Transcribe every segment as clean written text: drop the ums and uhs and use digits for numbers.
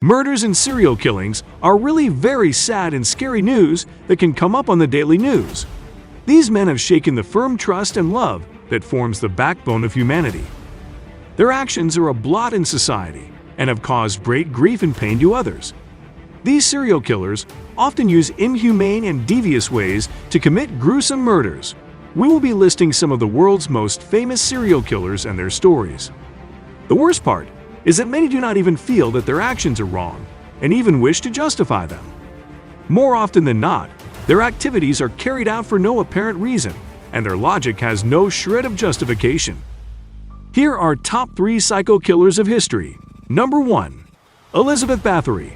Murders and serial killings are really very sad and scary news that can come up on the daily news. These men have shaken the firm trust and love that forms the backbone of humanity. Their actions are a blot in society and have caused great grief and pain to others. These serial killers often use inhumane and devious ways to commit gruesome murders. We will be listing some of the world's most famous serial killers and their stories. The worst part is that many do not even feel that their actions are wrong and even wish to justify them. More often than not, their activities are carried out for no apparent reason, and their logic has no shred of justification. Here are top 3 psycho killers of history. Number 1. Elizabeth Bathory.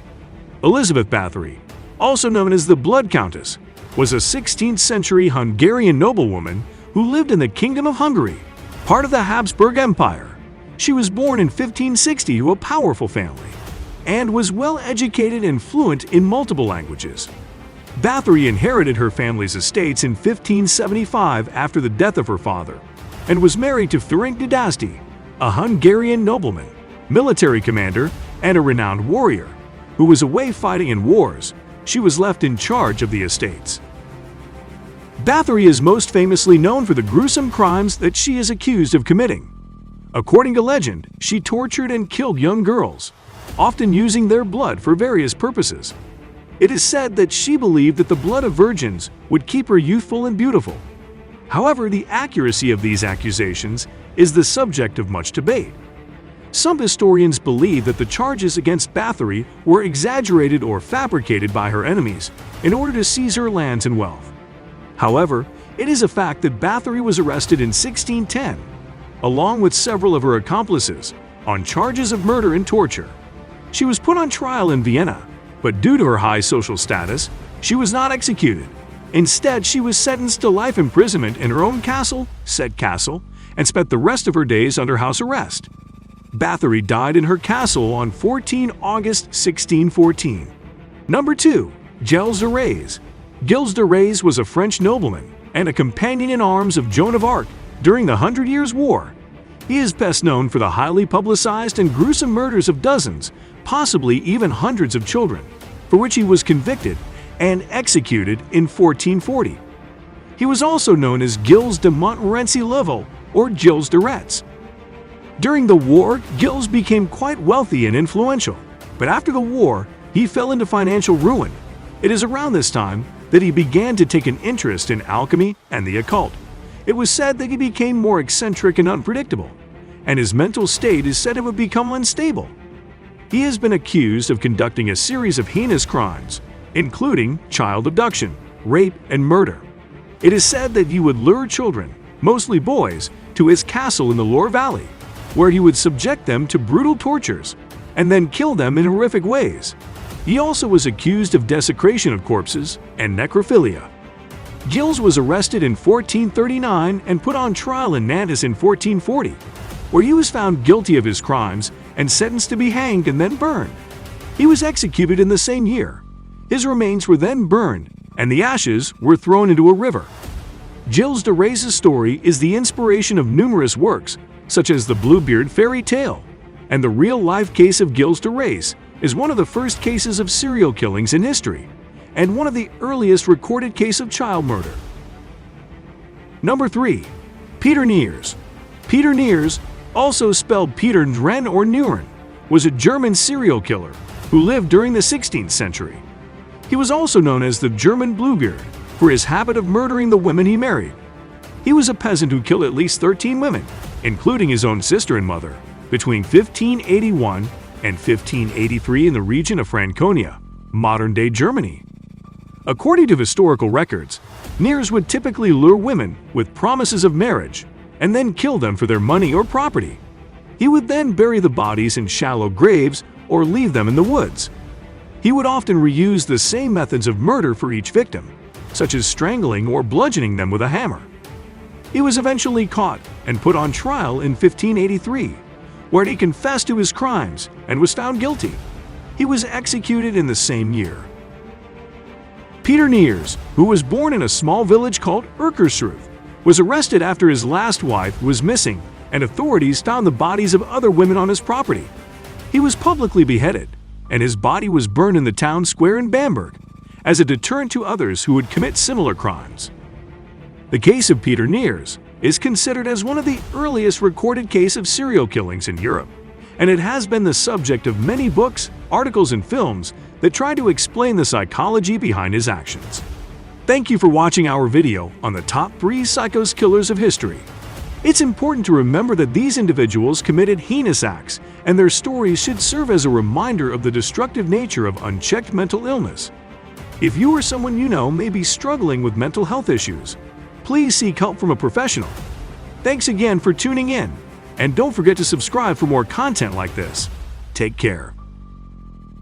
Elizabeth Bathory, also known as the Blood Countess, was a 16th century Hungarian noblewoman who lived in the Kingdom of Hungary, part of the Habsburg Empire. She was born in 1560 to a powerful family and was well educated and fluent in multiple languages. Bathory inherited her family's estates in 1575 after the death of her father and was married to Ferenc Nadasdy, a Hungarian nobleman, military commander, and a renowned warrior who was away fighting in wars. She was left in charge of the estates. Bathory is most famously known for the gruesome crimes that she is accused of committing. According to legend, she tortured and killed young girls, often using their blood for various purposes. It is said that she believed that the blood of virgins would keep her youthful and beautiful. However, the accuracy of these accusations is the subject of much debate. Some historians believe that the charges against Bathory were exaggerated or fabricated by her enemies in order to seize her lands and wealth. However, it is a fact that Bathory was arrested in 1610, along with several of her accomplices, on charges of murder and torture. She was put on trial in Vienna, but due to her high social status, she was not executed. Instead, she was sentenced to life imprisonment in her own castle, said castle, and spent the rest of her days under house arrest. Bathory died in her castle on 14 August 1614. Number 2. Gilles de Rais. Gilles de Rais was a French nobleman and a companion in arms of Joan of Arc during the 100 Years' War. He is best known for the highly publicized and gruesome murders of dozens, possibly even hundreds of children, for which he was convicted and executed in 1440. He was also known as Gilles de Montmorency-Lovel or Gilles de Retz. During the war, Gilles became quite wealthy and influential, but after the war, he fell into financial ruin. It is around this time that he began to take an interest in alchemy and the occult. It was said that he became more eccentric and unpredictable, and his mental state is said to have become unstable. He has been accused of conducting a series of heinous crimes, including child abduction, rape, and murder. It is said that he would lure children, mostly boys, to his castle in the Loire Valley, where he would subject them to brutal tortures and then kill them in horrific ways. He also was accused of desecration of corpses and necrophilia. Gilles was arrested in 1439 and put on trial in Nantes in 1440, where he was found guilty of his crimes and sentenced to be hanged and then burned. He was executed in the same year. His remains were then burned, and the ashes were thrown into a river. Gilles de Rais' story is the inspiration of numerous works, such as the Bluebeard fairy tale, and the real-life case of Gilles de Rais is one of the first cases of serial killings in history, and one of the earliest recorded cases of child murder. Number 3. Peter Niers. Peter Niers, also spelled Peter Nren or Nuren, was a German serial killer who lived during the 16th century. He was also known as the German Bluebeard for his habit of murdering the women he married. He was a peasant who killed at least 13 women, including his own sister and mother, between 1581 and 1583 in the region of Franconia, modern-day Germany. According to historical records, Niers would typically lure women with promises of marriage and then kill them for their money or property. He would then bury the bodies in shallow graves or leave them in the woods. He would often reuse the same methods of murder for each victim, such as strangling or bludgeoning them with a hammer. He was eventually caught and put on trial in 1583, where he confessed to his crimes and was found guilty. He was executed in the same year. Peter Niers, who was born in a small village called Erkersruth, was arrested after his last wife was missing and authorities found the bodies of other women on his property. He was publicly beheaded, and his body was burned in the town square in Bamberg as a deterrent to others who would commit similar crimes. The case of Peter Neers is considered as one of the earliest recorded cases of serial killings in Europe, and it has been the subject of many books, articles, and films that try to explain the psychology behind his actions. Thank you for watching our video on the top 3 psychos killers of history. It's important to remember that these individuals committed heinous acts, and their stories should serve as a reminder of the destructive nature of unchecked mental illness. If you or someone you know may be struggling with mental health issues, please seek help from a professional. Thanks again for tuning in, and don't forget to subscribe for more content like this. Take care.